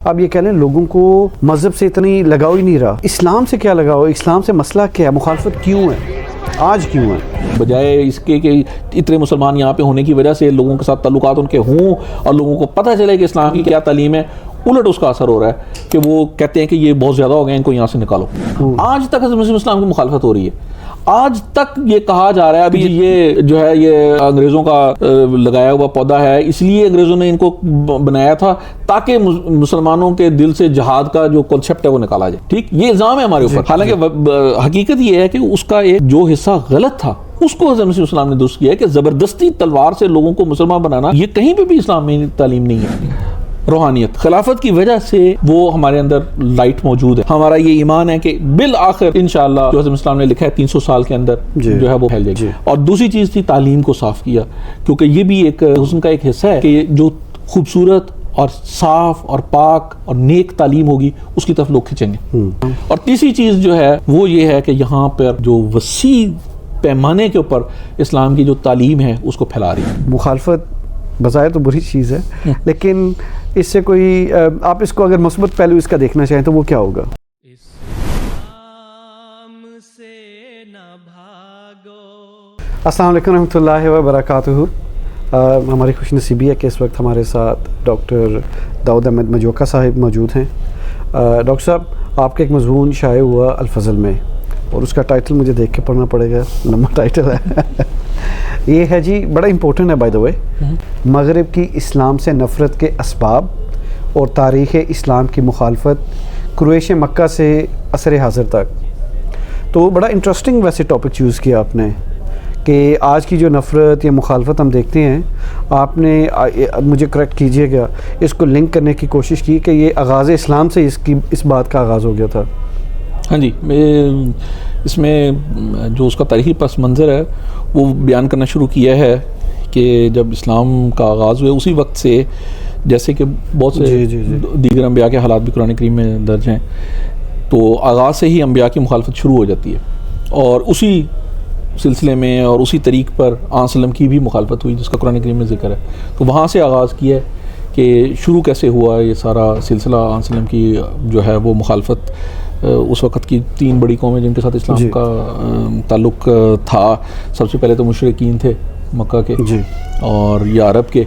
آپ یہ کہہ لیں لوگوں کو مذہب سے اتنی لگاؤ ہی نہیں رہا، اسلام سے کیا لگاؤ، اسلام سے مسئلہ کیا ہے، مخالفت کیوں ہے، آج کیوں ہے؟ بجائے اس کے کہ اتنے مسلمان یہاں پہ ہونے کی وجہ سے لوگوں کے ساتھ تعلقات ان کے ہوں اور لوگوں کو پتہ چلے کہ اسلام کی کیا تعلیم ہے، الٹ اس کا اثر ہو رہا ہے کہ وہ کہتے ہیں کہ یہ بہت زیادہ ہو گئے، ان کو یہاں سے نکالو۔ آج تک حضرت مسیح اسلام کی مخالفت ہو رہی ہے، آج تک یہ کہا جا رہا ہے ابھی یہ جو ہے یہ انگریزوں کا لگایا ہوا پودا ہے، اس لیے انگریزوں نے ان کو بنایا تھا تاکہ مسلمانوں کے دل سے جہاد کا جو کنسیپٹ ہے وہ نکالا جائے۔ ٹھیک، یہ الزام ہے ہمارے اوپر، حالانکہ حقیقت یہ ہے کہ اس کا ایک جو حصہ غلط تھا اس کو حضرت مسیح السلام نے درست کیا ہے کہ زبردستی تلوار سے لوگوں کو مسلمان بنانا یہ کہیں پہ بھی اسلام میں تعلیم نہیں ہے۔ روحانیت خلافت کی وجہ سے وہ ہمارے اندر لائٹ موجود ہے، ہمارا یہ ایمان ہے کہ بالآخر انشاءاللہ جو حضرت اسلام نے لکھا ہے 300 سال کے اندر جو ہے وہ پھیل جائے گی۔ اور دوسری چیز تھی تعلیم کو صاف کیا، کیونکہ یہ بھی ایک حسن کا ایک حصہ ہے کہ جو خوبصورت اور صاف اور پاک اور نیک تعلیم ہوگی اس کی طرف لوگ کھنچیں گے۔ اور تیسری چیز جو ہے وہ یہ ہے کہ یہاں پر جو وسیع پیمانے کے اوپر اسلام کی جو تعلیم ہے اس کو پھیلا رہی ہے۔ مخالفت بظاہر تو بری چیز ہے، لیکن اس سے کوئی آپ اس کو اگر مثبت پہلو اس کا دیکھنا چاہیں تو وہ کیا ہوگا؟ السلام علیکم رحمۃ اللہ وبرکاتہ۔ ہماری خوش نصیبی ہے کہ اس وقت ہمارے ساتھ ڈاکٹر داؤد احمد مجوکا صاحب موجود ہیں۔ ڈاکٹر صاحب، آپ کا ایک مضمون شائع ہوا الفضل میں، اور اس کا ٹائٹل مجھے دیکھ کے پڑھنا پڑے گا، لمبا ٹائٹل ہے۔ یہ ہے جی، بڑا امپورٹنٹ ہے بائی دا وے، مغرب کی اسلام سے نفرت کے اسباب اور تاریخ اسلام کی مخالفت کرویش مکہ سے عصر حاضر تک۔ تو بڑا انٹرسٹنگ ویسے ٹاپک چوز کیا آپ نے کہ آج کی جو نفرت یا مخالفت ہم دیکھتے ہیں، آپ نے مجھے کریکٹ کیجئے گا، اس کو لنک کرنے کی کوشش کی کہ یہ آغاز اسلام سے اس بات کا آغاز ہو گیا تھا۔ ہاں جی، اس میں جو اس کا تاریخی پس منظر ہے وہ بیان کرنا شروع کیا ہے کہ جب اسلام کا آغاز ہوئے اسی وقت سے، جیسے کہ بہت سے دیگر انبیاء کے حالات بھی قرآن کریم میں درج ہیں، تو آغاز سے ہی انبیاء کی مخالفت شروع ہو جاتی ہے، اور اسی سلسلے میں اور اسی طریق پر آن وسلم کی بھی مخالفت ہوئی جس کا قرآن کریم میں ذکر ہے۔ تو وہاں سے آغاز کیا ہے کہ شروع کیسے ہوا یہ سارا سلسلہ آن وسلم کی جو ہے وہ مخالفت۔ اس وقت کی 3 بڑی قومیں جن کے ساتھ اسلام کا تعلق تھا، سب سے پہلے تو مشرکین تھے مکہ کے، اور یہ عرب کے،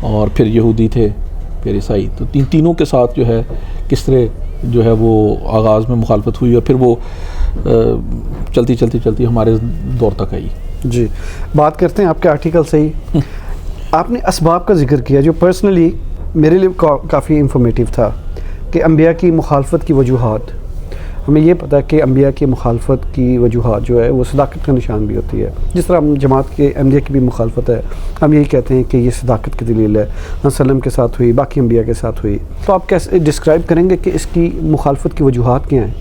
اور پھر یہودی تھے، پھر عیسائی۔ تو تینوں کے ساتھ جو ہے کس طرح جو ہے وہ آغاز میں مخالفت ہوئی، اور پھر وہ چلتی ہمارے دور تک آئی۔ جی، بات کرتے ہیں آپ کے آرٹیکل سے ہی۔ آپ نے اسباب کا ذکر کیا جو پرسنلی میرے لیے کافی انفارمیٹیو تھا، کہ انبیاء کی مخالفت کی وجوہات۔ ہمیں یہ پتہ ہے کہ انبیاء کی مخالفت کی وجوہات جو ہے وہ صداقت کا نشان بھی ہوتی ہے، جس طرح ہم جماعت کے انبیاء کی بھی مخالفت ہے، ہم یہی کہتے ہیں کہ یہ صداقت کی دلیل ہے، وسلم کے ساتھ ہوئی، باقی انبیاء کے ساتھ ہوئی۔ تو آپ کیسے ڈسکرائب کریں گے کہ اس کی مخالفت کی وجوہات کیا ہیں؟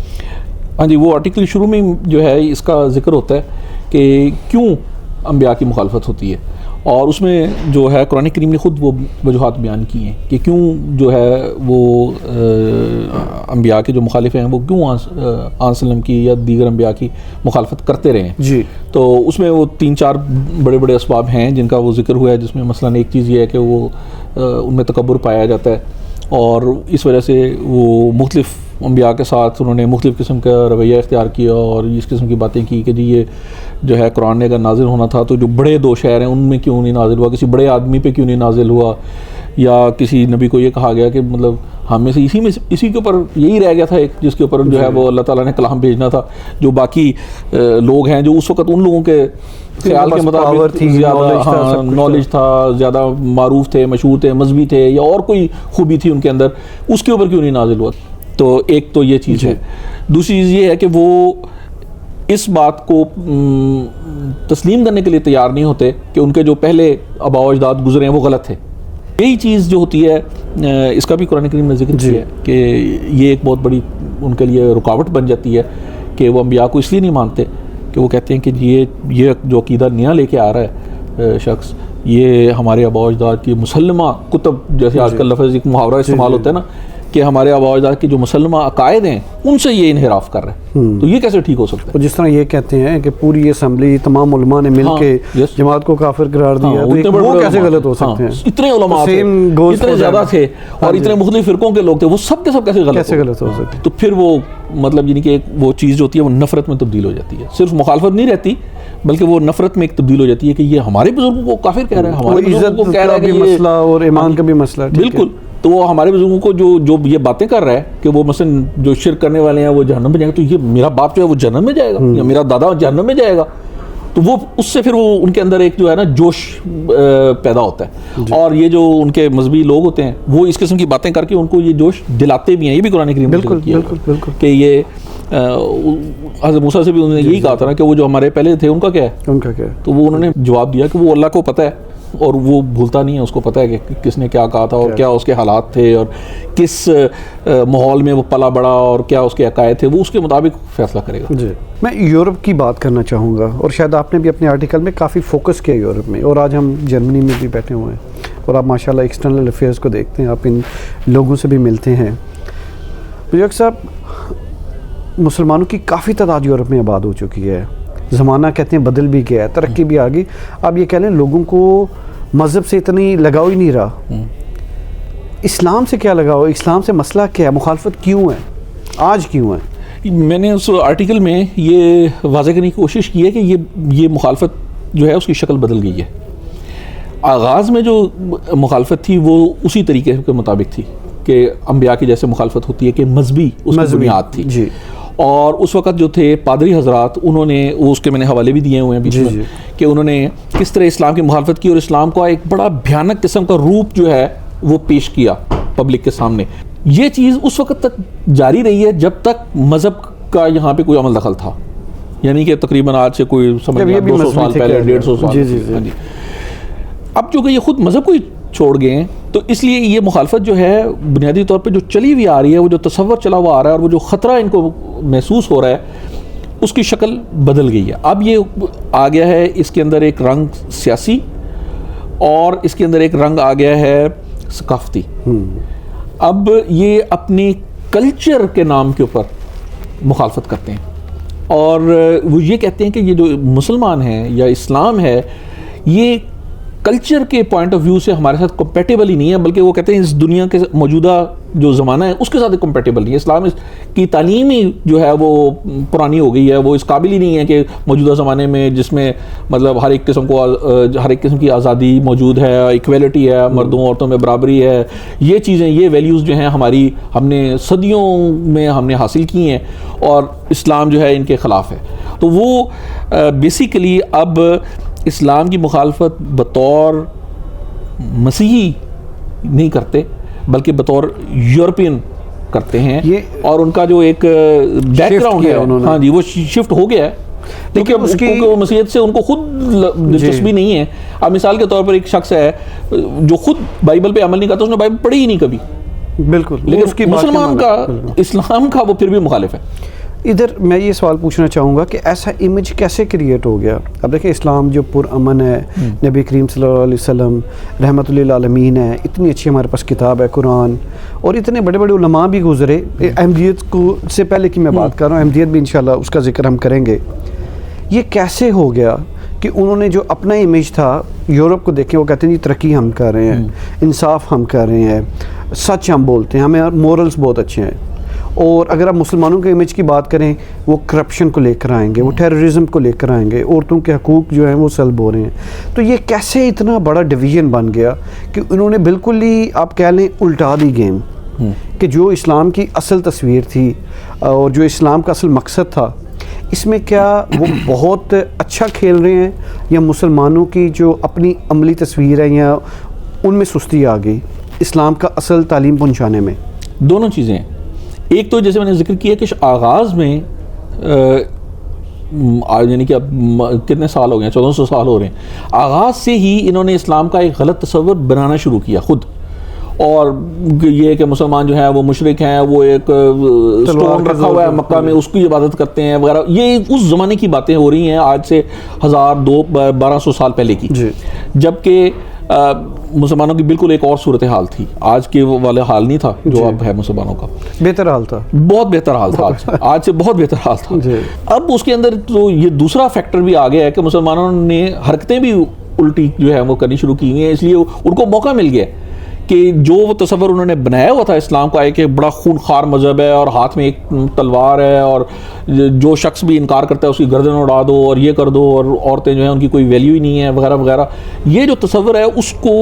ہاں جی، وہ آرٹیکل شروع میں جو ہے اس کا ذکر ہوتا ہے کہ کیوں انبیاء کی مخالفت ہوتی ہے، اور اس میں جو ہے قرآن کریم نے خود وہ وجوہات بیان کی ہیں کہ کیوں جو ہے وہ انبیاء کے جو مخالف ہیں وہ کیوں آن وسلم کی یا دیگر انبیاء کی مخالفت کرتے رہے ہیں۔ جی، تو اس میں وہ 3-4 بڑے اسباب ہیں جن کا وہ ذکر ہوا ہے، جس میں مثلاً ایک چیز یہ ہے کہ وہ ان میں تکبر پایا جاتا ہے، اور اس وجہ سے وہ مختلف انبیاء کے ساتھ انہوں نے مختلف قسم کا رویہ اختیار کیا اور اس قسم کی باتیں کی کہ جی یہ جو ہے قرآن نے اگر نازل ہونا تھا تو جو بڑے 2 شہر ہیں ان میں کیوں نہیں نازل ہوا، کسی بڑے آدمی پہ کیوں نہیں نازل ہوا، یا کسی نبی کو یہ کہا گیا کہ مطلب ہم میں سے اسی کے اوپر یہی رہ گیا تھا ایک جس کے اوپر جو ہے وہ اللہ تعالیٰ نے کلام بھیجنا تھا، جو باقی لوگ ہیں جو اس وقت ان لوگوں کے خیال کے مطابق زیادہ نالج تھا، زیادہ معروف تھے، مشہور تھے، مذہبی تھے، یا اور کوئی خوبی تھی ان کے اندر، اس کے اوپر کیوں نہیں نازل ہوا۔ تو ایک تو یہ چیز ہے۔ دوسری چیز یہ ہے کہ وہ اس بات کو تسلیم کرنے کے لیے تیار نہیں ہوتے کہ ان کے جو پہلے آباء و اجداد گزرے ہیں وہ غلط تھے۔ یہی چیز جو ہوتی ہے اس کا بھی قرآن کریم نے ذکر کیا ہے کہ یہ ایک بہت بڑی ان کے لیے رکاوٹ بن جاتی ہے کہ وہ انبیاء کو اس لیے نہیں مانتے کہ وہ کہتے ہیں کہ یہ جو عقیدہ نیا لے کے آ رہا ہے شخص، یہ ہمارے آباء و اجداد کی مسلمہ کتب، جیسے آج کل لفظ ایک محاورہ استعمال ہوتا ہے نا کہ ہمارے آباء و اجداد کے جو مسلمہ عقائد ہیں ان سے یہ انحراف کر رہے ہیں، تو یہ کیسے ٹھیک ہو سکتا ہے؟ اور جس طرح یہ کہتے ہیں کہ پوری اسمبلی تمام علماء نے مل کے جماعت کو کافر قرار دیا، تو وہ کیسے غلط ہو سکتے ہیں؟ اتنے علماء تھے، اتنے زیادہ تھے اور اتنے مختلف فرقوں کے لوگ تھے، وہ سب کے سب کیسے غلط ہو سکتے؟ تو پھر وہ مطلب یعنی کہ وہ چیز جو ہوتی ہے وہ نفرت میں تبدیل ہو جاتی ہے، صرف مخالفت نہیں رہتی بلکہ وہ نفرت میں ایک تبدیل ہو جاتی ہے کہ یہ ہمارے بزرگوں کو کافر کہہ رہا ہے، ہمارے بزرگوں کو کہہ رہا ہے کہ مسئلہ اور ایمان کا بھی مسئلہ، بالکل. تو وہ ہمارے بزرگوں کو جو یہ باتیں کر رہا ہے کہ وہ مثلا جو شرک کرنے والے ہیں وہ جہنم میں جائیں گے، تو یہ میرا باپ جو ہے وہ جہنم میں جائے گا یا میرا دادا جہنم میں جائے گا، تو وہ اس سے پھر وہ ان کے اندر ایک جو ہے نا جوش پیدا ہوتا ہے. اور یہ جو ان کے مذہبی لوگ ہوتے ہیں وہ اس قسم کی باتیں کر کے ان کو یہ جوش دلاتے بھی ہیں. یہ بھی قرآن کریم میں ذکر کیا کہ یہ حضرت موسیٰ سے بھی انہوں نے یہی کہا تھا نا کہ وہ جو ہمارے پہلے تھے ان کا کیا ہے، تو وہ انہوں نے جواب دیا کہ وہ اللہ کو پتہ ہے اور وہ بھولتا نہیں ہے، اس کو پتہ ہے کہ کس نے کیا کہا تھا اور کیا اس کے حالات تھے اور کس ماحول میں وہ پلا بڑا اور کیا اس کے عقائد تھے، وہ اس کے مطابق فیصلہ کرے گا. جی میں یورپ کی بات کرنا چاہوں گا، اور شاید آپ نے بھی اپنے آرٹیکل میں کافی فوکس کیا یورپ میں، اور آج ہم جرمنی میں بھی بیٹھے ہوئے ہیں اور آپ ماشاءاللہ ایکسٹرنل افیئرس کو دیکھتے ہیں، آپ ان لوگوں سے بھی ملتے ہیں. بزرگ صاحب، مسلمانوں کی کافی تعداد یورپ میں آباد ہو چکی ہے، زمانہ کہتے ہیں بدل بھی گیا ہے، ترقی بھی آ گئی. اب یہ کہہ لیں لوگوں کو مذہب سے اتنی لگاؤ ہی نہیں رہا. اسلام سے کیا لگاؤ؟ اسلام سے مسئلہ کیا ہے؟ مخالفت کیوں ہے؟ آج کیوں ہے؟ میں نے اس آرٹیکل میں یہ واضح کرنے کی کوشش کی ہے کہ یہ مخالفت جو ہے اس کی شکل بدل گئی ہے. آغاز میں جو مخالفت تھی وہ اسی طریقے کے مطابق تھی کہ انبیاء کی جیسے مخالفت ہوتی ہے کہ مذہبی اس کی بنیاد تھی. جی. اور اس وقت جو تھے پادری حضرات، انہوں نے اس کے میں نے حوالے بھی دیے ہوئے ہیں بیچ میں کہ انہوں نے کس طرح اسلام کی مخالفت کی اور اسلام کا ایک بڑا بھیانک قسم کا روپ جو ہے وہ پیش کیا پبلک کے سامنے. یہ چیز اس وقت تک جاری رہی ہے جب تک مذہب کا یہاں پہ کوئی عمل دخل تھا، یعنی کہ تقریباً آج سے کوئی 200 سال پہلے 150 سال. اب جو کہ یہ خود مذہب کو ہی چھوڑ گئے ہیں، تو اس لیے یہ مخالفت جو ہے بنیادی طور پہ جو چلی ہوئی آ رہی ہے، وہ جو تصور چلا ہوا آ رہا ہے اور وہ جو خطرہ ان کو محسوس ہو رہا ہے، اس کی شکل بدل گئی ہے. اب یہ آ گیا ہے اس کے اندر ایک رنگ سیاسی اور اس کے اندر ایک رنگ آ گیا ہے ثقافتی. اب یہ اپنی کلچر کے نام کے اوپر مخالفت کرتے ہیں اور وہ یہ کہتے ہیں کہ یہ جو مسلمان ہیں یا اسلام ہے یہ کلچر کے پوائنٹ آف ویو سے ہمارے ساتھ کمپیٹیبل ہی نہیں ہے، بلکہ وہ کہتے ہیں اس دنیا کے موجودہ جو زمانہ ہے اس کے ساتھ کمپیٹیبل نہیں ہے. اسلام کی تعلیم ہی جو ہے وہ پرانی ہو گئی ہے، وہ اس قابل ہی نہیں ہے کہ موجودہ زمانے میں جس میں مطلب ہر ایک قسم کی آزادی موجود ہے، ایکویلٹی ہے، مردوں عورتوں میں برابری ہے، یہ چیزیں یہ ویلیوز جو ہیں ہم نے صدیوں میں ہم نے حاصل کی ہیں اور اسلام جو ہے ان کے خلاف ہے. تو وہ بیسیکلی اب اسلام کی مخالفت بطور مسیحی نہیں کرتے بلکہ بطور یورپین کرتے ہیں، اور ان کا جو ایک بیک گراؤنڈ ہے ہاں جی وہ شفٹ ہو گیا ہے، کیونکہ وہ مسیحیت سے ان کو خود دلچسپی نہیں ہے. اب مثال کے طور پر ایک شخص ہے جو خود بائبل پہ عمل نہیں کرتا، اس نے بائبل پڑھی ہی نہیں کبھی، بالکل، لیکن مسلمان کا اسلام کا وہ پھر بھی مخالف ہے. ادھر میں یہ سوال پوچھنا چاہوں گا کہ ایسا امیج کیسے کریٹ ہو گیا؟ اب دیکھیں اسلام جو پرامن ہے، نبی کریم صلی اللہ علیہ وسلم رحمۃ للعالمین ہے، اتنی اچھی ہمارے پاس کتاب ہے قرآن، اور اتنے بڑے بڑے علماء بھی گزرے. احمدیت کو سے پہلے کی میں بات کر رہا ہوں، احمدیت بھی انشاءاللہ اس کا ذکر ہم کریں گے. یہ کیسے ہو گیا کہ انہوں نے جو اپنا امیج تھا یورپ کو دیکھیں، وہ کہتے ہیں جی ترقی ہم کر رہے ہیں، انصاف ہم کر رہے ہیں، سچ ہم بولتے ہیں، ہمیں مورلز بہت اچھے ہیں. اور اگر آپ مسلمانوں کے امیج کی بات کریں، وہ کرپشن کو لے کر آئیں گے، وہ ٹیررزم کو لے کر آئیں گے، عورتوں کے حقوق جو ہیں وہ سلب ہو رہے ہیں. تو یہ کیسے اتنا بڑا ڈویژن بن گیا کہ انہوں نے بالکل ہی آپ کہہ لیں الٹا دی گیم، کہ جو اسلام کی اصل تصویر تھی اور جو اسلام کا اصل مقصد تھا، اس میں کیا وہ بہت اچھا کھیل رہے ہیں یا مسلمانوں کی جو اپنی عملی تصویر ہے یا ان میں سستی آ گئی اسلام کا اصل تعلیم پہنچانے میں؟ دونوں چیزیں ہیں. ایک تو جیسے میں نے ذکر کیا کہ آغاز میں یعنی کہ اب کتنے سال ہو گئے ہیں، 1400 سال ہو رہے ہیں، آغاز سے ہی انہوں نے اسلام کا ایک غلط تصور بنانا شروع کیا خود، اور یہ کہ مسلمان جو ہیں وہ مشرک ہیں، وہ ایک سٹون رکھا ہوا ہے مکہ میں اس کی عبادت کرتے ہیں وغیرہ. یہ اس زمانے کی باتیں ہو رہی ہیں، آج سے 1200 سال پہلے کی. جبکہ مسلمانوں کی بالکل ایک اور صورتحال تھی. آج کے والا حال نہیں تھا جو اب ہے مسلمانوں کا. بہتر حال تھا, بہت بہتر حال تھا, آج سے بہت بہتر حال تھا. اب اس کے اندر تو یہ دوسرا فیکٹر بھی آ گیا ہے کہ مسلمانوں نے حرکتیں بھی الٹی جو ہے وہ کرنی شروع کی ہوئی ہیں, اس لیے ان کو موقع مل گیا کہ جو وہ تصور انہوں نے بنایا ہوا تھا اسلام کا ایک بڑا خونخوار مذہب ہے اور ہاتھ میں ایک تلوار ہے اور جو شخص بھی انکار کرتا ہے اس کی گردن اڑا دو اور یہ کر دو اور عورتیں جو ہیں ان کی کوئی ویلیو ہی نہیں ہے وغیرہ وغیرہ, یہ جو تصور ہے اس کو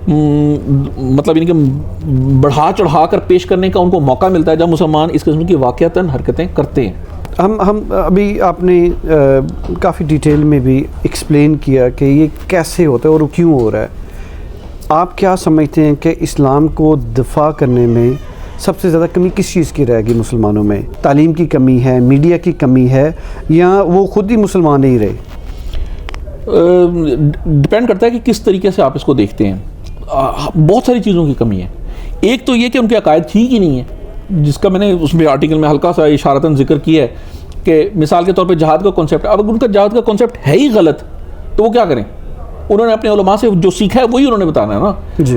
مطلب ان کے بڑھا چڑھا کر پیش کرنے کا ان کو موقع ملتا ہے جب مسلمان اس قسم کی واقعتاً حرکتیں کرتے ہیں. ہم ابھی آپ نے کافی ڈیٹیل میں بھی ایکسپلین کیا کہ یہ کیسے ہوتا ہے اور کیوں ہو رہا ہے. آپ کیا سمجھتے ہیں کہ اسلام کو دفاع کرنے میں سب سے زیادہ کمی کس چیز کی رہے گی مسلمانوں میں؟ تعلیم کی کمی ہے, میڈیا کی کمی ہے, یا وہ خود ہی مسلمان نہیں رہے؟ ڈپینڈ کرتا ہے کہ کس طریقے سے آپ اس کو دیکھتے ہیں. بہت ساری چیزوں کی کمی ہے. ایک تو یہ کہ ان کے عقائد ٹھیک ہی نہیں ہے, جس کا میں نے اس میں آرٹیکل میں ہلکا سا اشارتاً ذکر کیا ہے کہ مثال کے طور پہ جہاد کا کانسیپٹ, اب ان کا جہاد کا کانسیپٹ ہے ہی غلط تو وہ کیا کریں؟ انہوں نے اپنے علماء سے جو سیکھا ہے وہی انہوں نے بتانا ہے نا.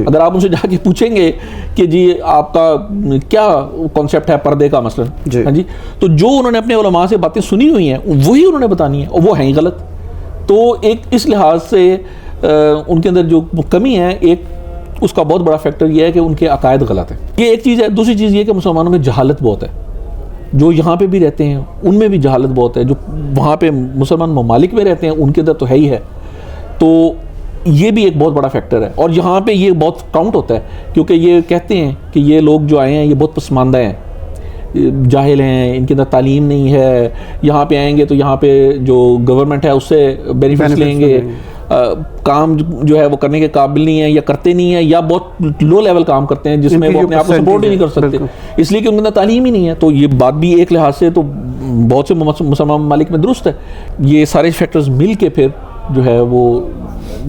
اگر آپ ان سے جا کے پوچھیں گے کہ جی آپ کا کیا کانسیپٹ ہے پردے کا مثلا, ہاں جی, تو جو انہوں نے اپنے علماء سے باتیں سنی ہوئی ہیں وہی انہوں نے بتانی ہے اور وہ ہیں ہی غلط. تو ایک اس لحاظ سے ان کے اندر جو کمی ہے, ایک اس کا بہت بڑا فیکٹر یہ ہے کہ ان کے عقائد غلط ہیں. یہ ایک چیز ہے. دوسری چیز یہ کہ مسلمانوں میں جہالت بہت ہے. جو یہاں پہ بھی رہتے ہیں ان میں بھی جہالت بہت ہے, جو وہاں پہ مسلمان ممالک میں رہتے ہیں ان کے اندر تو ہے ہی ہے. تو یہ بھی ایک بہت بڑا فیکٹر ہے, اور یہاں پہ یہ بہت کاؤنٹ ہوتا ہے کیونکہ یہ کہتے ہیں کہ یہ لوگ جو آئے ہیں یہ بہت پسماندہ ہیں, جاہل ہیں, ان کے اندر تعلیم نہیں ہے, یہاں پہ آئیں گے تو یہاں پہ جو گورنمنٹ ہے اس سے بینیفٹس لیں گے, کام جو ہے وہ کرنے کے قابل نہیں ہے یا کرتے نہیں ہیں یا بہت لو لیول کام کرتے ہیں جس میں وہ اپنے آپ کو سپورٹ ہی نہیں کر سکتے اس لیے کہ ان کے اندر تعلیم ہی نہیں ہے. تو یہ بات بھی ایک لحاظ سے تو بہت سے مسلمان ممالک میں درست ہے. یہ سارے فیکٹرز مل کے پھر جو ہے وہ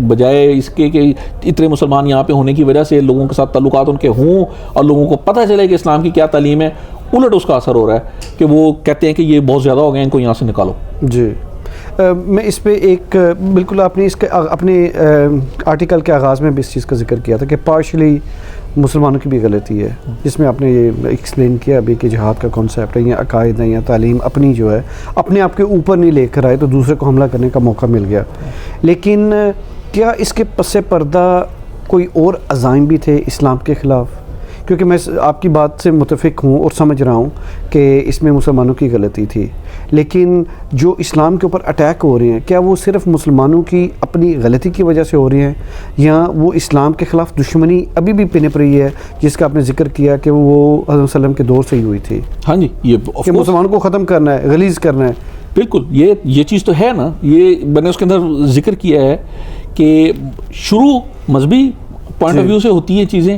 بجائے اس کے کہ اتنے مسلمان یہاں پہ ہونے کی وجہ سے لوگوں کے ساتھ تعلقات ان کے ہوں اور لوگوں کو پتہ چلے کہ اسلام کی کیا تعلیم ہے, الٹ اس کا اثر ہو رہا ہے کہ وہ کہتے ہیں کہ یہ بہت زیادہ ہو گئے, ان کو یہاں سے نکالو. جی میں اس پہ ایک بالکل آپ نے اس کے اپنے آرٹیکل کے آغاز میں بھی اس چیز کا ذکر کیا تھا کہ پارشلی مسلمانوں کی بھی غلطی ہے, جس میں آپ نے یہ ایکسپلین کیا ابھی کہ جہاد کا کانسیپٹ ہے یا عقائد ہے یا تعلیم اپنی جو ہے اپنے آپ کے اوپر نہیں لے کر آئے تو دوسرے کو حملہ کرنے کا موقع مل گیا. لیکن کیا اس کے پس پردہ کوئی اور عزائم بھی تھے اسلام کے خلاف؟ کیونکہ میں آپ کی بات سے متفق ہوں اور سمجھ رہا ہوں کہ اس میں مسلمانوں کی غلطی تھی, لیکن جو اسلام کے اوپر اٹیک ہو رہے ہیں کیا وہ صرف مسلمانوں کی اپنی غلطی کی وجہ سے ہو رہے ہیں یا وہ اسلام کے خلاف دشمنی ابھی بھی پنپ رہی ہے جس کا آپ نے ذکر کیا کہ وہ حضرت صلی اللہ علیہ وسلم کے دور سے ہی ہوئی تھی؟ ہاں جی, یہ کہ مسلمانوں کو ختم کرنا ہے, غلیظ کرنا ہے. بالکل یہ چیز تو ہے نا. یہ میں نے اس کے اندر ذکر کیا ہے کہ شروع مذہبی پوائنٹ آف ویو سے ہوتی ہیں چیزیں,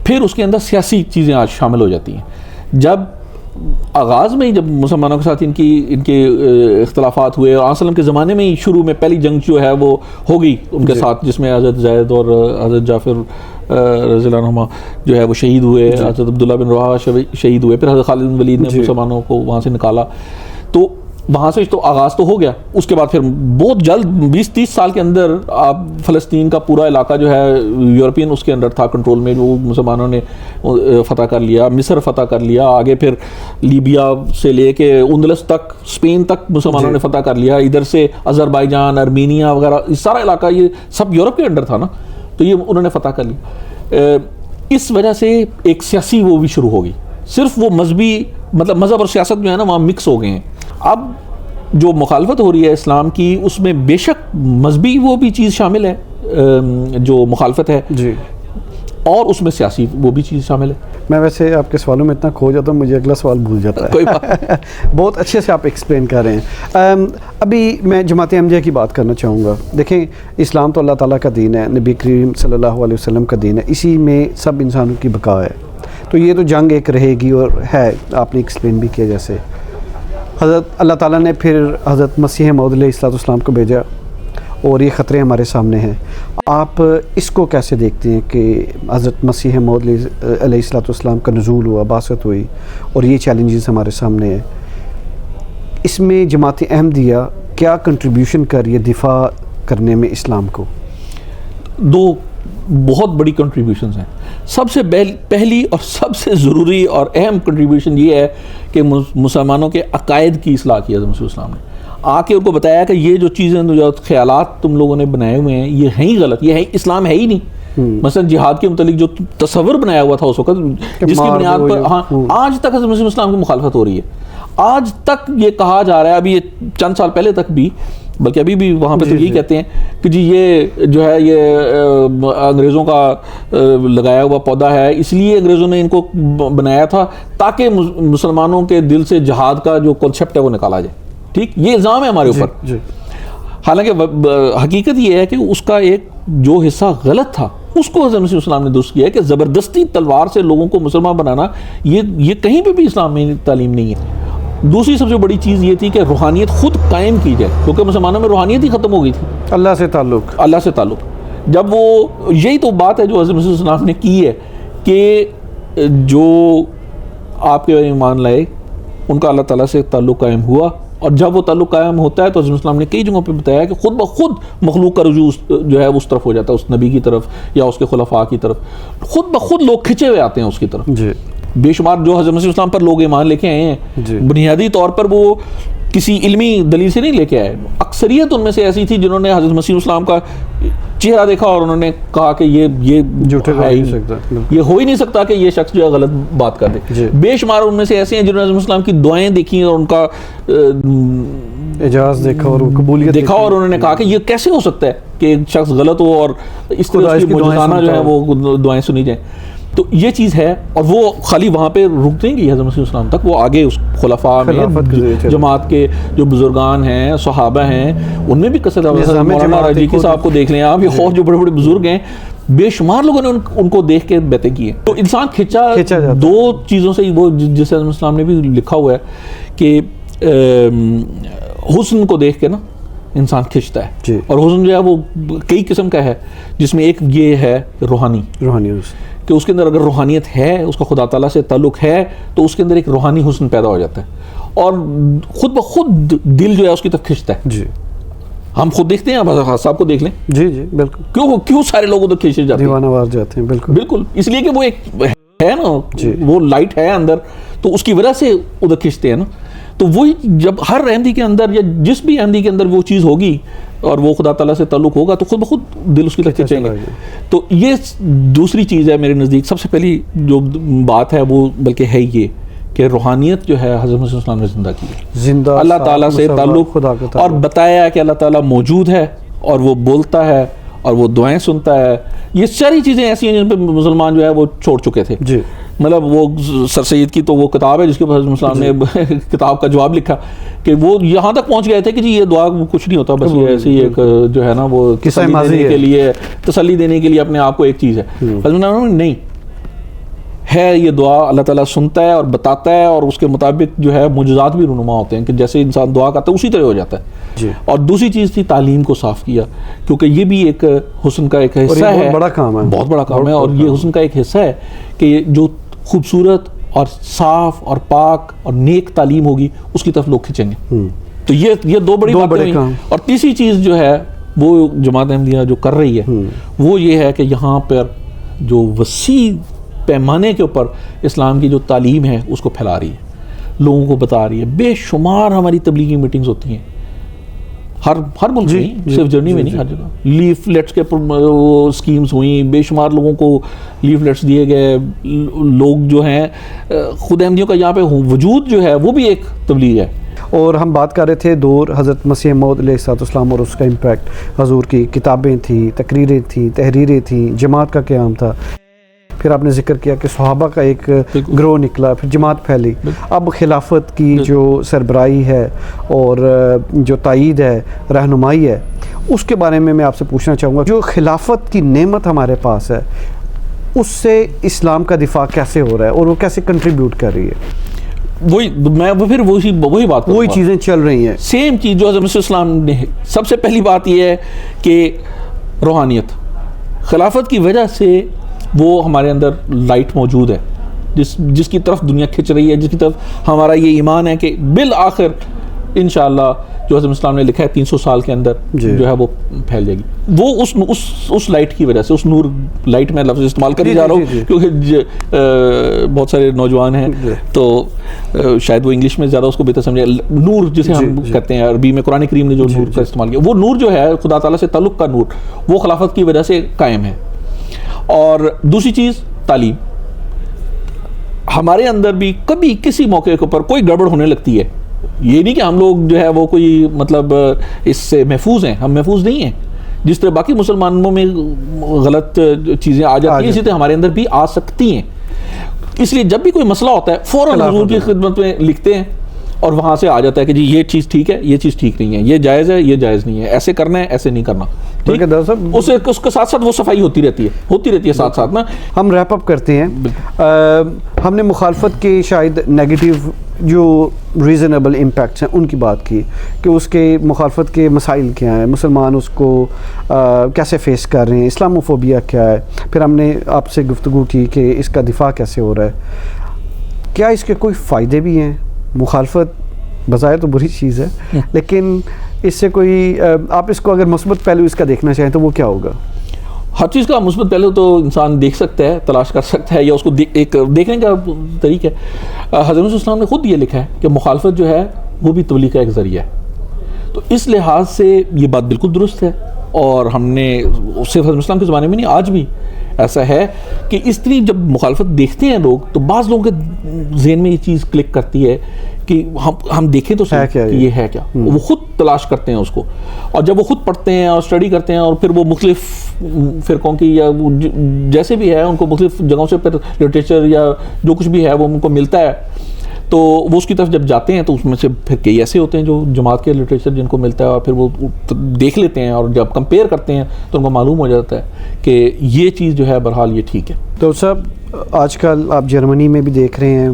پھر اس کے اندر سیاسی چیزیں آج شامل ہو جاتی ہیں. جب آغاز میں ہی جب مسلمانوں کے ساتھ ان کے اختلافات ہوئے اور وسلم کے زمانے میں ہی شروع میں پہلی جنگ جو ہے وہ ہو گئی ان کے ساتھ, جس میں حضرت زید اور حضرت جعفر رضی اللہ عنہما جو ہے وہ شہید ہوئے, حضرت عبداللہ بن رواحہ شہید ہوئے, پھر حضرت خالد بن ولید نے مسلمانوں کو وہاں سے نکالا. تو وہاں سے تو آغاز تو ہو گیا. اس کے بعد پھر بہت جلد 20-30 سال کے اندر آپ فلسطین کا پورا علاقہ جو ہے یورپین اس کے اندر تھا کنٹرول میں, جو مسلمانوں نے فتح کر لیا, مصر فتح کر لیا, آگے پھر لیبیا سے لے کے اندلس تک, اسپین تک مسلمانوں نے فتح کر لیا, ادھر سے آذربائیجان, ارمینیا وغیرہ, یہ سارا علاقہ یہ سب یورپ کے اندر تھا نا, تو یہ انہوں نے فتح کر لیا. اس وجہ سے ایک سیاسی وہ بھی شروع ہو گئی. صرف وہ مذہبی مطلب مذہب اور سیاست جو ہے نا وہاں مکس ہو گئے ہیں. اب جو مخالفت ہو رہی ہے اسلام کی اس میں بے شک مذہبی وہ بھی چیز شامل ہے جو مخالفت ہے جی, اور اس میں سیاسی وہ بھی چیز شامل ہے. میں ویسے آپ کے سوالوں میں اتنا کھو جاتا ہوں مجھے اگلا سوال بھول جاتا ہے. کوئی بات بہت اچھے سے آپ ایکسپلین کر رہے ہیں. ابھی میں جماعت احمدیہ کی بات کرنا چاہوں گا. دیکھیں اسلام تو اللہ تعالیٰ کا دین ہے, نبی کریم صلی اللہ علیہ وسلم کا دین ہے, اسی میں سب انسانوں کی بقا ہے. تو یہ تو جنگ ایک رہے گی اور ہے, آپ نے ایکسپلین بھی کیا. جیسے حضرت اللہ تعالیٰ نے پھر حضرت مسیح موعود علیہ السلام کو بھیجا اور یہ خطرے ہمارے سامنے ہیں. آپ اس کو کیسے دیکھتے ہیں کہ حضرت مسیح موعود علیہ السلام کا نزول ہوا, بعثت ہوئی اور یہ چیلنجز ہمارے سامنے ہیں, اس میں جماعت احمدیہ کیا کنٹریبیوشن کر رہی ہے دفاع کرنے میں اسلام کو؟ دو بہت بڑی کنٹریبیوشنز ہیں. سب سے پہلی اور سب سے ضروری اور اہم کنٹریبیوشن یہ ہے کہ مسلمانوں کے عقائد کی اصلاح کی حضرت مسیح السلام نے. آ کے ان کو بتایا کہ یہ جو چیزیں جو خیالات تم لوگوں نے بنائے ہوئے ہیں یہ ہیں ہی غلط, یہ ہے اسلام ہے ہی نہیں. مثلا جہاد کے متعلق جو تصور بنایا ہوا تھا اس وقت, جس کی بنیاد پر آج تک حضرت مسیح السلام کی مخالفت ہو رہی ہے. آج تک یہ کہا جا رہا ہے, ابھی یہ چند سال پہلے تک بھی, بلکہ ابھی بھی وہاں پہ تو یہی کہتے ہیں کہ جی یہ جو ہے یہ انگریزوں کا لگایا ہوا پودا ہے, اس لیے انگریزوں نے ان کو بنایا تھا تاکہ مسلمانوں کے دل سے جہاد کا جو کنسیپٹ ہے وہ نکالا جائے. ٹھیک, یہ الزام ہے ہمارے اوپر. حالانکہ حقیقت یہ ہے کہ اس کا ایک جو حصہ غلط تھا اس کو حضرت مسیح السلام نے درست کیا ہے کہ زبردستی تلوار سے لوگوں کو مسلمان بنانا یہ کہیں پہ بھی اسلام میں تعلیم نہیں ہے. دوسری سب سے بڑی چیز یہ تھی کہ روحانیت خود قائم کی جائے, کیونکہ مسلمانوں میں روحانیت ہی ختم ہو گئی تھی. اللہ سے تعلق. جب وہ یہی تو بات ہے جو حضرت مسیح السلام نے کی ہے کہ جو آپ کے ایمان لائے ان کا اللہ تعالیٰ سے تعلق قائم ہوا, اور جب وہ تعلق قائم ہوتا ہے تو حضرت السلام نے کئی جگہوں پہ بتایا کہ خود بخود مخلوق کا رجوع جو ہے اس طرف ہو جاتا ہے, اس نبی کی طرف یا اس کے خلفاء کی طرف. خود بخود لوگ کھنچے ہوئے آتے ہیں اس کی طرف. بے شمار جو حضرت مسیح السلام پر لوگ ایمان لے کے آئے ہیں بنیادی طور پر وہ کسی علمی دلیل سے نہیں لے کے آئے. اکثریت ان میں سے ایسی تھی جنہوں نے حضرت مسیح السلام کا چہرہ دیکھا اور انہوں نے کہا کہ یہ ہو ہی نہیں سکتا کہ یہ شخص جو ہے غلط بات کر دے. بے شمار ان میں سے ایسے ہیں جنہوں نے حضرت السلام کی دعائیں دیکھی اور ان کا اعجاز دیکھا اور قبولیت دیکھا, اور انہوں نے کہا کہ یہ کیسے ہو سکتا ہے کہ ایک شخص غلط ہو اور اس طرح کی معجزانہ جو ہے وہ دعائیں سنی جائیں. تو یہ چیز ہے, اور وہ خالی وہاں پہ رک نہیں گئی حضرت مسیح السلام تک, وہ آگے اس خلفاء میں جماعت کے جو بزرگان ہیں, صحابہ ہیں, ان میں بھی کثرت. مولانا راجیکی صاحب کو دیکھ لیں آپ, یہ اور جو بڑے بڑے بزرگ ہیں, بے شمار لوگوں نے ان کو دیکھ کے بیعتیں کی ہیں. تو انسان کھینچا دو چیزوں سے, وہ جسے حضرت السلام نے بھی لکھا ہوا ہے کہ حسن کو دیکھ کے نا انسان کھنچتا ہے, اور حسن جو ہے وہ کئی قسم کا ہے, جس میں ایک یہ ہے روحانی کہ اس کے اندر اگر روحانیت ہے, اس کا خدا تعالیٰ سے تعلق ہے, تو اس کے اندر ایک روحانی حسن پیدا ہو جاتا ہے اور خود بخود دل جو ہے اس کی طرف کھنچتا ہے. ہم خود دیکھتے ہیں, آپ صاحب کو دیکھ لیں, بالکل کیوں سارے لوگ ادھر کھینچے جاتے ہیں, دیوانہ وار جاتے ہیں. بالکل اس لیے کہ وہ ایک ہے نا, وہ لائٹ ہے اندر, تو اس کی وجہ سے ادھر کھینچتے ہیں نا. تو وہی جب ہر احمدی کے اندر یا جس بھی احمدی کے اندر وہ چیز ہوگی اور وہ خدا تعالیٰ سے تعلق ہوگا تو خود بخود دل اس کی طرف کھینچیں گے. تو یہ دوسری چیز ہے میرے نزدیک. سب سے پہلی جو بات ہے وہ بلکہ ہے یہ کہ روحانیت جو ہے حضرت مسیح السلام نے زندہ کی ہے, اللہ تعالیٰ سے تعلق, اور بتایا کہ اللہ تعالیٰ موجود ہے اور وہ بولتا ہے اور وہ دعائیں سنتا ہے. یہ ساری چیزیں ایسی ہیں جن پہ مسلمان جو ہے وہ چھوڑ چکے تھے. مطلب وہ سر سید کی تو وہ کتاب ہے جس کے اوپر حضرت السلام نے کتاب کا جواب لکھا کہ وہ یہاں تک پہنچ گئے تھے کہ جی یہ دعا کچھ نہیں ہوتا, بس یہ ایسی ایک جو ہے نا وہ تسلی دینے کے لیے اپنے آپ کو ایک چیز ہے. حضرت نہیں ہے, یہ دعا اللہ تعالیٰ سنتا ہے اور بتاتا ہے, اور اس کے مطابق جو ہے معجزات بھی رونما ہوتے ہیں کہ جیسے انسان دعا کرتا ہے اسی طرح ہو جاتا ہے. اور دوسری چیز تھی تعلیم کو صاف کیا, کیونکہ یہ بھی ایک حسن کا ایک حصہ ہے, بہت بڑا کام ہے. اور یہ حسن کا ایک حصہ ہے کہ جو خوبصورت اور صاف اور پاک اور نیک تعلیم ہوگی اس کی طرف لوگ کھینچیں گے. تو یہ دو بڑی باتیں ہوئی. اور تیسری چیز جو ہے وہ جماعت احمدیہ جو کر رہی ہے وہ یہ ہے کہ یہاں پر جو وسیع پیمانے کے اوپر اسلام کی جو تعلیم ہے اس کو پھیلا رہی ہے, لوگوں کو بتا رہی ہے. بے شمار ہماری تبلیغی میٹنگز ہوتی ہیں ہر ملک میں, صرف جرمنی میں نہیں, ہر جگہ لیفلیٹس کے اسکیمز ہوئیں, بے شمار لوگوں کو لیفلیٹس دیے گئے. لوگ جو ہیں خود احمدیوں کا یہاں پہ وجود جو ہے وہ بھی ایک تبلیغ ہے. اور ہم بات کر رہے تھے دور حضرت مسیح موعود علیہ السلام اور اس کا امپیکٹ. حضور کی کتابیں تھیں, تقریریں تھیں, تحریریں تھیں, جماعت کا قیام تھا. پھر آپ نے ذکر کیا کہ صحابہ کا ایک گروہ نکلا, پھر جماعت پھیلی. اب خلافت کی جو سربراہی ہے اور جو تائید ہے, رہنمائی ہے, اس کے بارے میں آپ سے پوچھنا چاہوں گا. جو خلافت کی نعمت ہمارے پاس ہے اس سے اسلام کا دفاع کیسے ہو رہا ہے اور وہ کیسے کنٹریبیوٹ کر رہی ہے؟ وہی بات, وہی چیزیں چل رہی ہیں, سیم چیز جو حضرت مسیح السلام نے. سب سے پہلی بات یہ ہے کہ روحانیت, خلافت کی وجہ سے وہ ہمارے اندر لائٹ موجود ہے جس کی طرف دنیا کھنچ رہی ہے, جس کی طرف ہمارا یہ ایمان ہے کہ بالآخر انشاءاللہ جو حضرت اسلام نے لکھا ہے 300 سال کے اندر جو ہے وہ پھیل جائے گی. وہ اس لائٹ کی وجہ سے, اس نور, لائٹ میں لفظ استعمال کر جا رہا ہوں کیونکہ بہت سارے نوجوان ہیں تو شاید وہ انگلش میں زیادہ اس کو بہتر سمجھے. نور جسے ہم کہتے ہیں عربی میں, قرآن کریم نے جو نور کا استعمال کیا, وہ نور جو ہے خدا تعالیٰ سے تعلق کا نور, وہ خلافت کی وجہ سے قائم ہے. اور دوسری چیز تعلیم. ہمارے اندر بھی کبھی کسی موقع کے اوپر کوئی گڑبڑ ہونے لگتی ہے, یہ نہیں کہ ہم لوگ جو ہے وہ کوئی مطلب اس سے محفوظ ہیں, ہم محفوظ نہیں ہیں. جس طرح باقی مسلمانوں میں غلط چیزیں آ جاتی ہیں اسی طرح ہمارے اندر بھی آ سکتی ہیں. اس لیے جب بھی کوئی مسئلہ ہوتا ہے فوراً حضور کی خدمت میں لکھتے ہیں اور وہاں سے آ جاتا ہے کہ جی یہ چیز ٹھیک ہے, یہ چیز ٹھیک نہیں ہے, یہ جائز ہے, یہ جائز نہیں ہے, ایسے کرنا ہے, ایسے نہیں کرنا. اس کے ساتھ ساتھ وہ صفائی ہوتی رہتی ہے ساتھ ساتھ نا. ہم ریپ اپ کرتے ہیں. ہم نے مخالفت کے شاید نیگیٹو جو ریزنیبل امپیکٹس ہیں ان کی بات کی کہ اس کے مخالفت کے مسائل کیا ہیں, مسلمان اس کو کیسے فیس کر رہے ہیں, اسلاموفوبیا کیا ہے. پھر ہم نے آپ سے گفتگو کی کہ اس کا دفاع کیسے ہو رہا ہے. کیا اس کے کوئی فائدے بھی ہیں؟ مخالفت بظاہر تو بری چیز ہے لیکن اس سے کوئی آپ اس کو اگر مثبت پہلو اس کا دیکھنا چاہیں تو وہ کیا ہوگا؟ ہر چیز کا مثبت پہلو تو انسان دیکھ سکتا ہے, تلاش کر سکتا ہے, یا اس کو ایک دیکھنے کا طریقہ ہے. حضرت اسلام نے خود یہ لکھا ہے کہ مخالفت جو ہے وہ بھی تبلیغ کا ایک ذریعہ ہے. تو اس لحاظ سے یہ بات بالکل درست ہے. اور ہم نے صرف حضرت اسلام کے زمانے میں نہیں, آج بھی ایسا ہے کہ اس طرح جب مخالفت دیکھتے ہیں لوگ تو بعض لوگوں کے ذہن میں یہ چیز کلک کرتی ہے کہ ہم دیکھیں تو صحیح کہ یہ ہے کیا. وہ خود تلاش کرتے ہیں اس کو, اور جب وہ خود پڑھتے ہیں اور اسٹڈی کرتے ہیں اور پھر وہ مختلف فرقوں کی یا جیسے بھی ہے ان کو مختلف جگہوں سے پھر لٹریچر یا جو کچھ بھی ہے وہ ان کو ملتا ہے, تو وہ اس کی طرف جب جاتے ہیں تو اس میں سے پھر کئی ایسے ہوتے ہیں جو جماعت کے لٹریچر جن کو ملتا ہے اور پھر وہ دیکھ لیتے ہیں اور جب کمپیئر کرتے ہیں تو ان کو معلوم ہو جاتا ہے کہ یہ چیز جو ہے بہرحال یہ ٹھیک ہے. تو صاحب آج کل آپ جرمنی میں بھی دیکھ رہے ہیں,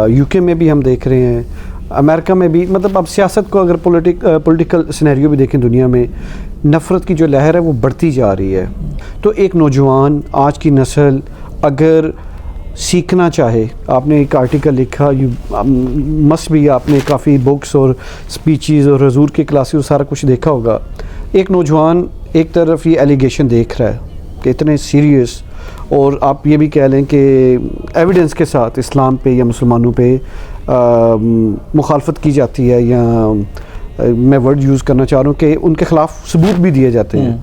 یو کے میں بھی ہم دیکھ رہے ہیں, امریکہ میں بھی, مطلب اب سیاست کو اگر پولیٹیکل سینیریو بھی دیکھیں دنیا میں, نفرت کی جو لہر ہے وہ بڑھتی جا رہی ہے. تو ایک نوجوان آج کی نسل اگر سیکھنا چاہے, آپ نے ایک آرٹیکل لکھا, مس بھی آپ نے کافی بکس اور اسپیچز اور حضور کے کلاسز سارا کچھ دیکھا ہوگا. ایک نوجوان ایک طرف یہ ایلیگیشن دیکھ رہا ہے کہ اتنے سیریس, اور آپ یہ بھی کہہ لیں کہ ایویڈنس کے ساتھ اسلام پہ یا مسلمانوں پہ مخالفت کی جاتی ہے, یا میں ورڈ یوز کرنا چاہ رہا ہوں کہ ان کے خلاف ثبوت بھی دیے جاتے ہیں.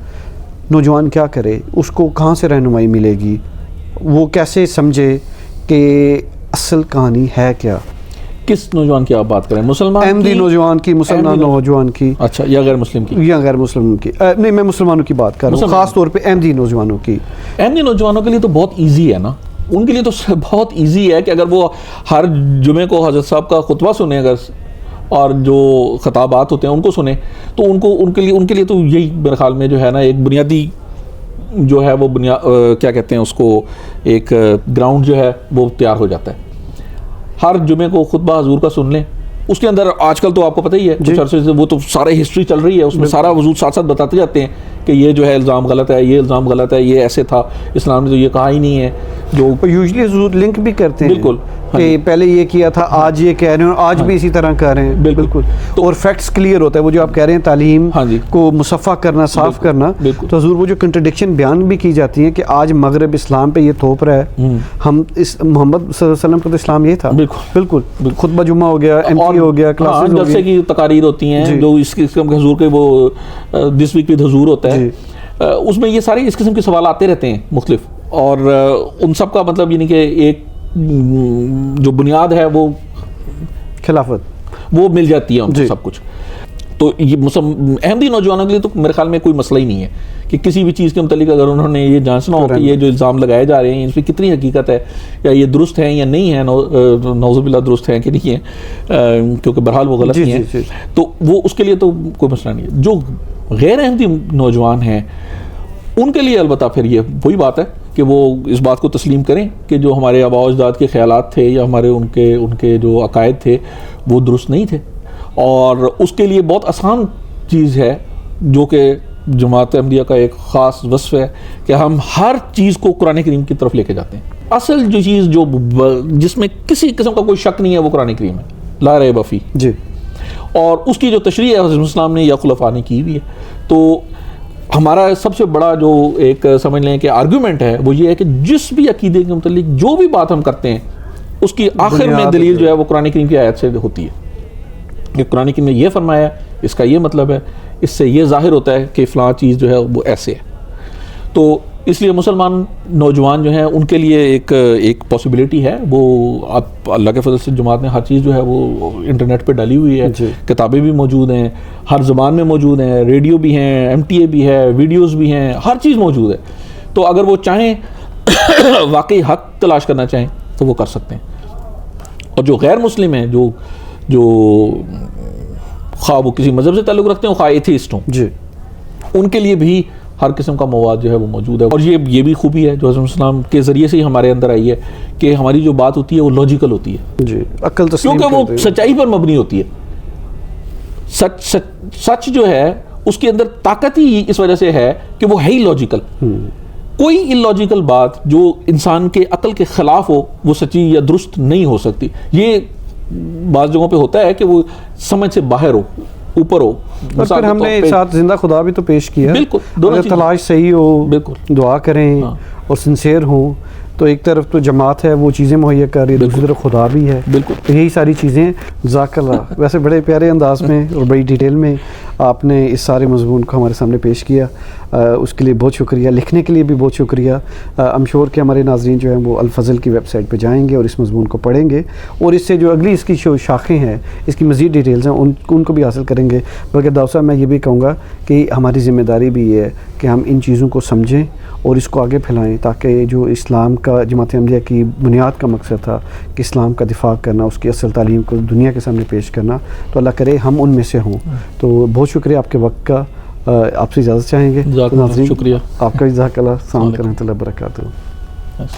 نوجوان کیا کرے؟ اس کو کہاں سے رہنمائی ملے گی؟ وہ کیسے سمجھے کہ اصل کہانی ہے کیا؟ کس نوجوان کی آپ بات کریں؟ مسلمان احمدی نوجوان کی, مسلمان نوجوان کی, اچھا, یا غیر مسلم کی؟ یا غیر مسلم کی. نہیں, میں مسلمانوں کی بات کر رہا ہوں, خاص طور پہ احمدی نوجوانوں کی. احمدی نوجوانوں کے لیے تو بہت ایزی ہے نا, ان کے لیے تو بہت ایزی ہے کہ اگر وہ ہر جمعے کو حضرت صاحب کا خطبہ سنیں اگر, اور جو خطابات ہوتے ہیں ان کو سنیں, تو ان کے لیے تو یہی میرے خیال میں جو ہے نا ایک بنیادی جو ہے وہ کیا کہتے ہیں اس کو, ایک گراؤنڈ جو ہے وہ تیار ہو جاتا ہے. ہر جمعے کو خطبہ حضور کا سن لیں, اس کے اندر آج کل تو آپ کو پتہ ہی ہے کچھ عرصے سے وہ تو سارے ہسٹری چل رہی ہے, اس میں سارا حضور ساتھ ساتھ بتاتے جاتے ہیں کہ یہ جو ہے الزام غلط ہے, یہ الزام غلط ہے, یہ ایسے تھا, اسلام نے تو یہ کہا ہی نہیں ہے. جو یوزلی حضور لنک بھی کرتے ہیں بالکل کہ پہلے یہ کیا تھا, آج یہ کہہ رہے ہیں, اور آج بھی اسی طرح کر رہے ہیں. بالکل. اور فیکٹس کلیئر ہوتا ہے, وہ جو آپ کہہ رہے ہیں تعلیم کو مصفح کرنا, صاف کرنا, تو حضور وہ جو کنٹرڈکشن بیان بھی کی جاتی ہیں کہ آج مغرب اسلام پہ یہ تھوپ رہا ہے, ہم اس محمد صلی اللہ علیہ وسلم کا تو اسلام یہ تھا. بالکل. خطبہ جمعہ ہو گیا, ایم پی ہو گیا, کلاسز ہو جلسے کی تقاریر ہوتی ہیں جو اس قسم کے حضور کے, وہ دس ویک ود حضور ہوتا ہے, اس میں یہ سارے اس قسم کے سوال آتے رہتے ہیں مختلف, اور ان سب کا مطلب یعنی کہ ایک جو بنیاد ہے وہ خلافت وہ مل جاتی ہے ان کو سب کچھ. تو یہ احمدی نوجوانوں کے لیے تو میرے خیال میں کوئی مسئلہ ہی نہیں ہے کہ کسی بھی چیز کے متعلق اگر انہوں نے یہ جانچنا ہو کہ یہ جو الزام لگائے جا رہے ہیں اس پہ کتنی حقیقت ہے, یا یہ درست ہیں یا نہیں ہے, نعوذ باللہ درست ہیں کہ نہیں ہے, کیونکہ بہرحال وہ غلط نہیں ہے, تو وہ اس کے لیے تو کوئی مسئلہ نہیں ہے. جو غیر احمدی نوجوان ہیں ان کے لیے البتہ پھر یہ وہی بات ہے کہ وہ اس بات کو تسلیم کریں کہ جو ہمارے آباء و اجداد کے خیالات تھے یا ہمارے ان کے جو عقائد تھے وہ درست نہیں تھے. اور اس کے لیے بہت آسان چیز ہے جو کہ جماعت احمدیہ کا ایک خاص وصف ہے کہ ہم ہر چیز کو قرآن کریم کی طرف لے کے جاتے ہیں. اصل جو چیز جس میں کسی قسم کا کوئی شک نہیں ہے وہ قرآن کریم ہے, لا ریب فیہ. جی. اور اس کی جو تشریح ہے حضرت اسلام نے یا خلفاء نے کی ہوئی ہے. تو ہمارا سب سے بڑا جو ایک سمجھ لیں کہ آرگومنٹ ہے وہ یہ ہے کہ جس بھی عقیدے کے متعلق جو بھی بات ہم کرتے ہیں اس کی آخر میں دلیل جو ہے وہ قرآن کریم کی آیت سے ہوتی ہے کہ قرآن کریم نے یہ فرمایا، اس کا یہ مطلب ہے، اس سے یہ ظاہر ہوتا ہے کہ فلاں چیز جو ہے وہ ایسے ہے. تو اس لیے مسلمان نوجوان جو ہیں ان کے لیے ایک پاسبلٹی ہے. وہ آپ اللہ کے فضل سے جماعت نے ہر چیز جو ہے وہ انٹرنیٹ پہ ڈالی ہوئی ہے، کتابیں بھی موجود ہیں، ہر زبان میں موجود ہیں، ریڈیو بھی ہیں، MTA بھی ہے، ویڈیوز بھی ہیں، ہر چیز موجود ہے. تو اگر وہ چاہیں واقعی حق تلاش کرنا چاہیں تو وہ کر سکتے ہیں. اور جو غیر مسلم ہیں، جو خواہ وہ کسی مذہب سے تعلق رکھتے ہیں خواہ ایتھیسٹ ہوں، جی، ان کے لیے بھی ہر قسم کا مواد جو ہے وہ موجود ہے. اور یہ بھی خوبی ہے جو حضرت السلام کے ذریعے سے ہی ہمارے اندر آئی ہے کہ ہماری جو بات ہوتی ہے وہ لاجیکل ہوتی ہے، جی، عقل تسلیم کیونکہ وہ سچائی پر مبنی ہوتی ہے. سچ جو ہے اس کے اندر طاقت ہی اس وجہ سے ہے کہ وہ ہے ہی لاجیکل. کوئی اللاجیکل بات جو انسان کے عقل کے خلاف ہو وہ سچی یا درست نہیں ہو سکتی. یہ بعض جگہوں پہ ہوتا ہے کہ وہ سمجھ سے باہر ہو، اوپر ہو. اور پھر ہم نے ساتھ زندہ خدا بھی تو پیش کیا. بالکل، اگر تلاش صحیح ہو، بالکل دعا کریں اور سنسیئر ہوں تو ایک طرف تو جماعت ہے وہ چیزیں مہیا کر رہی ہے، دوسری طرف خدا بھی ہے. بالکل، تو یہی ساری چیزیں جزاک اللہ. ویسے بڑے پیارے انداز میں اور بڑی ڈیٹیل میں آپ نے اس سارے مضمون کو ہمارے سامنے پیش کیا. اس کے لیے بہت شکریہ. لکھنے کے لیے بھی بہت شکریہ. I'm sure کہ ہمارے ناظرین جو ہیں وہ الفضل کی ویب سائٹ پہ جائیں گے اور اس مضمون کو پڑھیں گے اور اس سے جو اگلی اس کی شاخیں ہیں، اس کی مزید ڈیٹیلز ہیں ان کو بھی حاصل کریں گے. بلکہ داؤد صاحب میں یہ بھی کہوں گا کہ ہماری ذمہ داری بھی یہ ہے کہ ہم ان چیزوں کو سمجھیں اور اس کو آگے پھیلائیں تاکہ جو اسلام کا جماعت احمدیہ کی بنیاد کا مقصد تھا کہ اسلام کا دفاع کرنا، اس کی اصل تعلیم کو دنیا کے سامنے پیش کرنا، تو اللہ کرے ہم ان میں سے ہوں. تو بہت شکریہ آپ کے وقت کا. آپ سے اجازت چاہیں گے. شکریہ. آپ کا جزاک اللہ. السلام علیکم و رحمۃ اللہ وبرکاتہ.